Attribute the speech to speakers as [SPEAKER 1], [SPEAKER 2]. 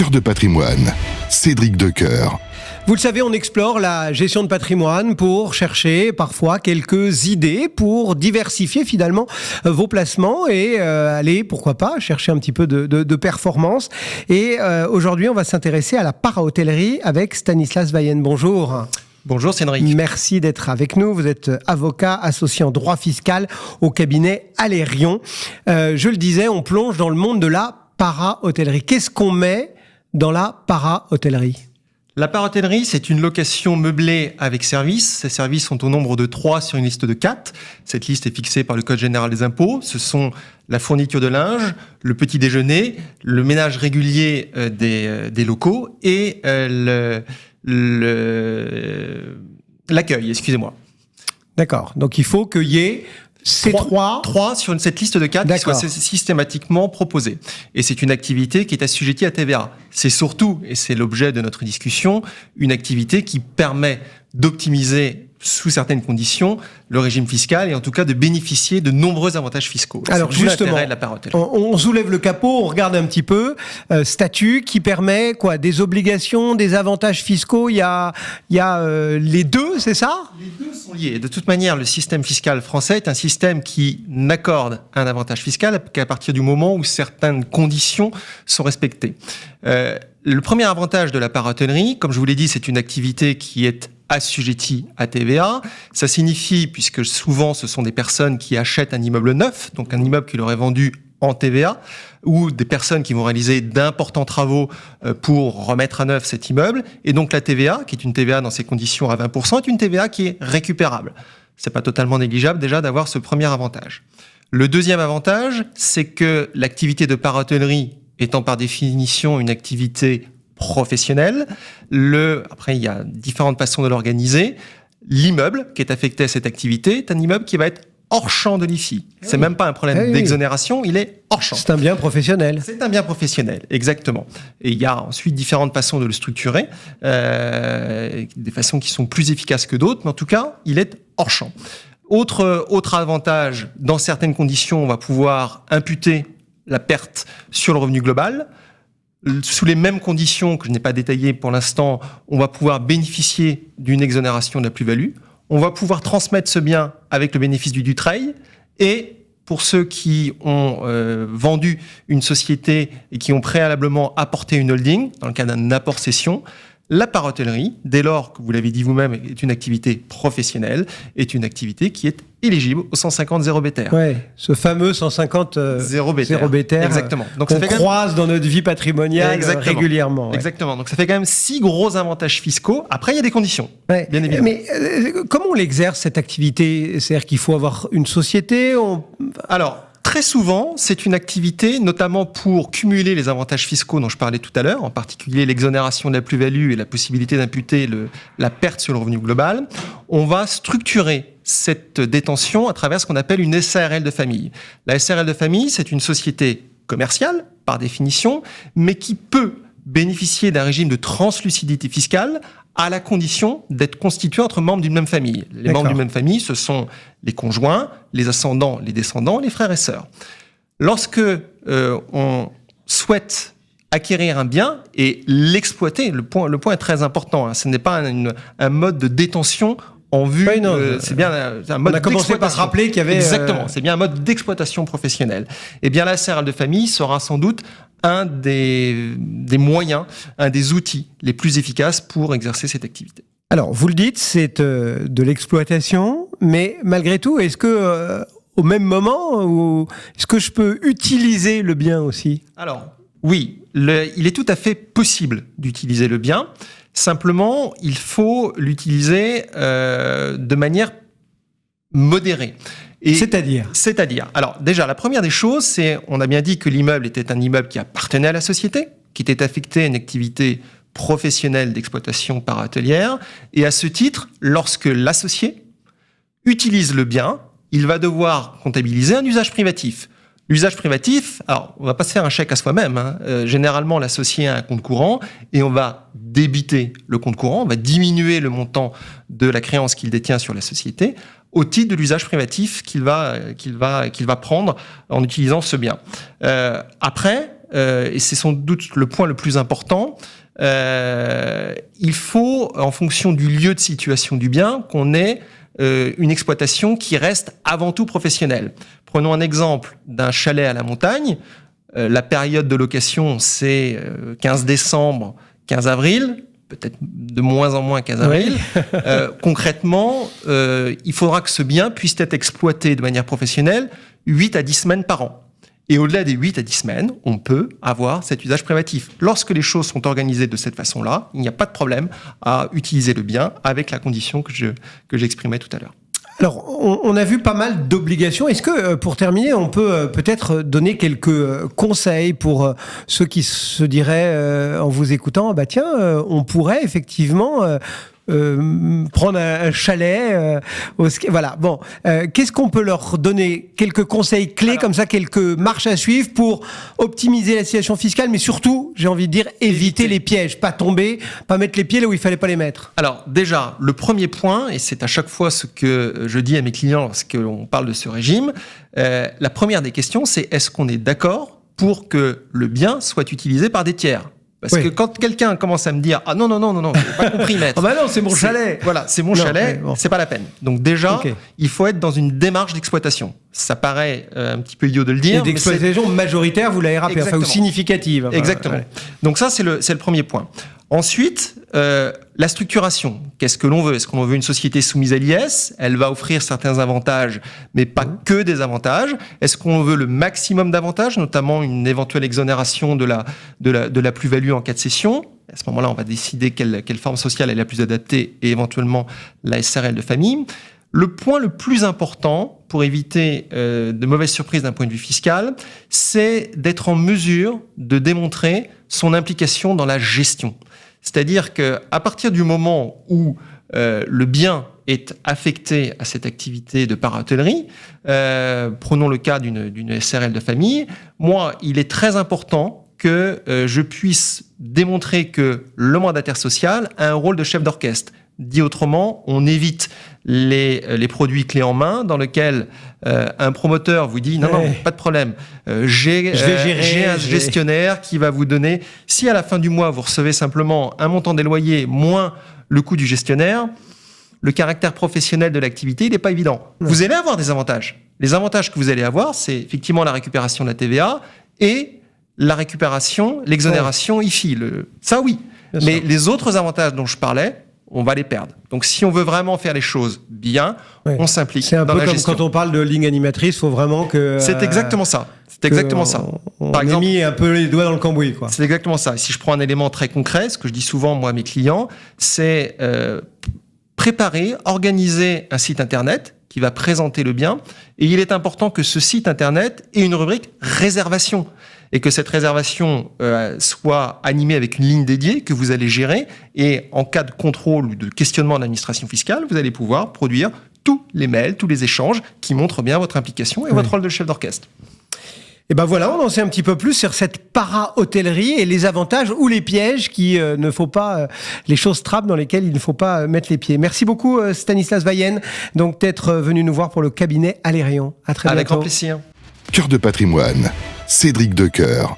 [SPEAKER 1] Cœur de patrimoine, Cédric Decoeur.
[SPEAKER 2] Vous le savez, on explore la gestion de patrimoine pour chercher parfois quelques idées pour diversifier finalement vos placements et aller, pourquoi pas, chercher un petit peu de performance. Et aujourd'hui, on va s'intéresser à la para-hôtellerie avec Stanislas Weyhen. Bonjour.
[SPEAKER 3] Bonjour Cédric.
[SPEAKER 2] Merci d'être avec nous. Vous êtes avocat associé en droit fiscal au cabinet Allérion. Je le disais, on plonge dans le monde de la para-hôtellerie. Qu'est-ce qu'on met dans la para-hôtellerie ?
[SPEAKER 3] La para-hôtellerie, c'est une location meublée avec services. Ces services sont au nombre de 3 sur une liste de 4. Cette liste est fixée par le Code général des impôts. Ce sont la fourniture de linge, le petit déjeuner, le ménage régulier des locaux et l'accueil, excusez-moi.
[SPEAKER 2] D'accord. Donc il faut qu'il y ait ces trois
[SPEAKER 3] sur cette liste de 4 qui soient systématiquement proposés. Et c'est une activité qui est assujettie à TVA. C'est surtout, et c'est l'objet de notre discussion, une activité qui permet d'optimiser sous certaines conditions le régime fiscal et en tout cas de bénéficier de nombreux avantages fiscaux.
[SPEAKER 2] Alors justement,
[SPEAKER 3] de la para-hôtellerie.
[SPEAKER 2] On soulève le capot, on regarde un petit peu, statut qui permet quoi, des obligations, des avantages fiscaux, il y a les deux, c'est ça ?
[SPEAKER 3] Les deux sont liés. De toute manière, le système fiscal français est un système qui n'accorde un avantage fiscal qu'à partir du moment où certaines conditions sont respectées. Le premier avantage de la para-hôtellerie, comme je vous l'ai dit, c'est une activité qui est assujettis à TVA. Ça signifie, puisque souvent ce sont des personnes qui achètent un immeuble neuf, donc un immeuble qui leur est vendu en TVA, ou des personnes qui vont réaliser d'importants travaux pour remettre à neuf cet immeuble. Et donc la TVA, qui est une TVA dans ces conditions à 20%, est une TVA qui est récupérable. C'est pas totalement négligeable déjà d'avoir ce premier avantage. Le deuxième avantage, c'est que l'activité de para-hôtellerie étant par définition une activité professionnel. Après, il y a différentes façons de l'organiser. L'immeuble qui est affecté à cette activité est un immeuble qui va être hors champ de l'IFI. C'est même pas un problème d'exonération, il est hors champ.
[SPEAKER 2] C'est un bien professionnel.
[SPEAKER 3] C'est un bien professionnel, exactement. Et il y a ensuite différentes façons de le structurer, des façons qui sont plus efficaces que d'autres, mais en tout cas, il est hors champ. Autre avantage, dans certaines conditions, on va pouvoir imputer la perte sur le revenu global. Sous les mêmes conditions que je n'ai pas détaillées pour l'instant, on va pouvoir bénéficier d'une exonération de la plus-value. On va pouvoir transmettre ce bien avec le bénéfice du Dutreil. Et pour ceux qui ont vendu une société et qui ont préalablement apporté une holding, dans le cas d'un apport-cession, la para-hôtellerie, dès lors que vous l'avez dit vous-même, est une activité professionnelle, est une activité qui est éligible au 150 0 BTR.
[SPEAKER 2] Ouais, ce fameux 150 0 BTR.
[SPEAKER 3] Exactement. Donc
[SPEAKER 2] on croise dans notre vie patrimoniale régulièrement.
[SPEAKER 3] Ouais. Exactement. Donc ça fait quand même 6 gros avantages fiscaux. Après, il y a des conditions, bien évidemment.
[SPEAKER 2] Mais comment on l'exerce cette activité ? C'est-à-dire qu'il faut avoir une société
[SPEAKER 3] Alors, très souvent, c'est une activité, notamment pour cumuler les avantages fiscaux dont je parlais tout à l'heure, en particulier l'exonération de la plus-value et la possibilité d'imputer la perte sur le revenu global. On va structurer cette détention à travers ce qu'on appelle une SARL de famille. La SARL de famille, c'est une société commerciale, par définition, mais qui peut bénéficier d'un régime de translucidité fiscale à la condition d'être constituée entre membres d'une même famille. Les membres d'une même famille, ce sont les conjoints, les ascendants, les descendants, les frères et sœurs. Lorsque on souhaite acquérir un bien et l'exploiter, le point est très important, hein, ce n'est pas un mode de détention en vue, c'est bien un mode d'exploitation. On a commencé par se rappeler qu'il y avait... Exactement, c'est bien un mode d'exploitation professionnelle. Eh bien, la SARL de famille sera sans doute un des moyens, un des outils les plus efficaces pour exercer cette activité.
[SPEAKER 2] Alors, vous le dites, c'est de l'exploitation, mais malgré tout, est-ce que au même moment, est-ce que je peux utiliser le bien aussi ?
[SPEAKER 3] Alors, oui, il est tout à fait possible d'utiliser le bien. Simplement, il faut l'utiliser de manière modérée. C'est-à-dire, alors déjà, la première des choses, c'est, on a bien dit que l'immeuble était un immeuble qui appartenait à la société, qui était affecté à une activité professionnelle d'exploitation para-hôtelière, et à ce titre, lorsque l'associé utilise le bien, il va devoir comptabiliser un usage privatif. L'usage privatif, alors on va pas se faire un chèque à soi-même, hein. Généralement l'associé a un compte courant et on va débiter le compte courant, on va diminuer le montant de la créance qu'il détient sur la société au titre de l'usage privatif qu'il va prendre en utilisant ce bien. Après, et c'est sans doute le point le plus important, il faut, en fonction du lieu de situation du bien, qu'on ait une exploitation qui reste avant tout professionnelle. Prenons un exemple d'un chalet à la montagne. La période de location, c'est 15 décembre, 15 avril, peut-être de moins en moins 15 avril. Oui. Concrètement, il faudra que ce bien puisse être exploité de manière professionnelle 8 à 10 semaines par an. Et au-delà des 8 à 10 semaines, on peut avoir cet usage privatif. Lorsque les choses sont organisées de cette façon-là, il n'y a pas de problème à utiliser le bien avec la condition que j'exprimais tout à l'heure.
[SPEAKER 2] Alors, on a vu pas mal d'obligations. Est-ce que, pour terminer, on peut peut-être donner quelques conseils pour ceux qui se diraient, en vous écoutant, bah tiens, on pourrait effectivement prendre un chalet au ski. Voilà. Bon, qu'est-ce qu'on peut leur donner? Quelques conseils clés comme ça, quelques marches à suivre pour optimiser la situation fiscale, mais surtout, j'ai envie de dire, éviter les pièges, pas tomber, pas mettre les pieds là où il fallait pas les mettre.
[SPEAKER 3] Alors déjà, le premier point, et c'est à chaque fois ce que je dis à mes clients lorsqu'on parle de ce régime, la première des questions, c'est est-ce qu'on est d'accord pour que le bien soit utilisé par des tiers? Parce que quand quelqu'un commence à me dire « Ah non, j'ai pas compris, maître. »
[SPEAKER 2] Ah bah non, c'est mon chalet.
[SPEAKER 3] Voilà, c'est mon chalet, bon. C'est pas la peine. Donc déjà, il faut être dans une démarche d'exploitation. Ça paraît un petit peu idiot de le dire.
[SPEAKER 2] Et d'exploitation majoritaire, vous l'avez rappelé, enfin, ou significative. Enfin,
[SPEAKER 3] exactement. Ouais. Donc ça, c'est le premier point. Ensuite, la structuration. Qu'est-ce que l'on veut? Est-ce qu'on veut une société soumise à l'IS? Elle va offrir certains avantages, mais pas que des avantages. Est-ce qu'on veut le maximum d'avantages, notamment une éventuelle exonération de la plus-value en cas de cession? À ce moment-là, on va décider quelle forme sociale est la plus adaptée et éventuellement la SRL de famille. Le point le plus important pour éviter de mauvaises surprises d'un point de vue fiscal, c'est d'être en mesure de démontrer son implication dans la gestion. C'est-à-dire qu'à partir du moment où le bien est affecté à cette activité de para-hôtellerie, prenons le cas d'une SRL de famille, moi, il est très important que je puisse démontrer que le mandataire social a un rôle de chef d'orchestre. Dit autrement, on évite les produits clés en main dans lesquels un promoteur vous dit non, pas de problème, j'ai un gestionnaire qui va vous donner, si à la fin du mois vous recevez simplement un montant des loyers moins le coût du gestionnaire, le caractère professionnel de l'activité, il n'est pas évident. Non. Vous allez avoir des avantages. Les avantages que vous allez avoir, c'est effectivement la récupération de la TVA et la récupération, l'exonération IFI. Ça oui. Mais les autres avantages dont je parlais, on va les perdre. Donc, si on veut vraiment faire les choses bien, on s'implique dans la gestion. C'est un peu comme
[SPEAKER 2] quand on parle de ligne animatrice, il faut vraiment que...
[SPEAKER 3] C'est exactement ça. C'est exactement ça.
[SPEAKER 2] Par exemple, mis un peu les doigts dans le cambouis, quoi.
[SPEAKER 3] C'est exactement ça. Si je prends un élément très concret, ce que je dis souvent, moi, à mes clients, c'est préparer, organiser un site Internet qui va présenter le bien. Et il est important que ce site Internet ait une rubrique réservation. Et que cette réservation soit animée avec une ligne dédiée que vous allez gérer. Et en cas de contrôle ou de questionnement de l'administration fiscale, vous allez pouvoir produire tous les mails, tous les échanges qui montrent bien votre implication et votre rôle de chef d'orchestre.
[SPEAKER 2] Et ben voilà, on en sait un petit peu plus sur cette para-hôtellerie et les avantages ou les pièges ne faut pas, les choses trappes dans lesquelles il ne faut pas mettre les pieds. Merci beaucoup Stanislas Vayen, donc d'être venu nous voir pour le cabinet Allérion. À très bientôt.
[SPEAKER 3] Avec grand plaisir.
[SPEAKER 1] Cœur de patrimoine, Cédric Decoeur.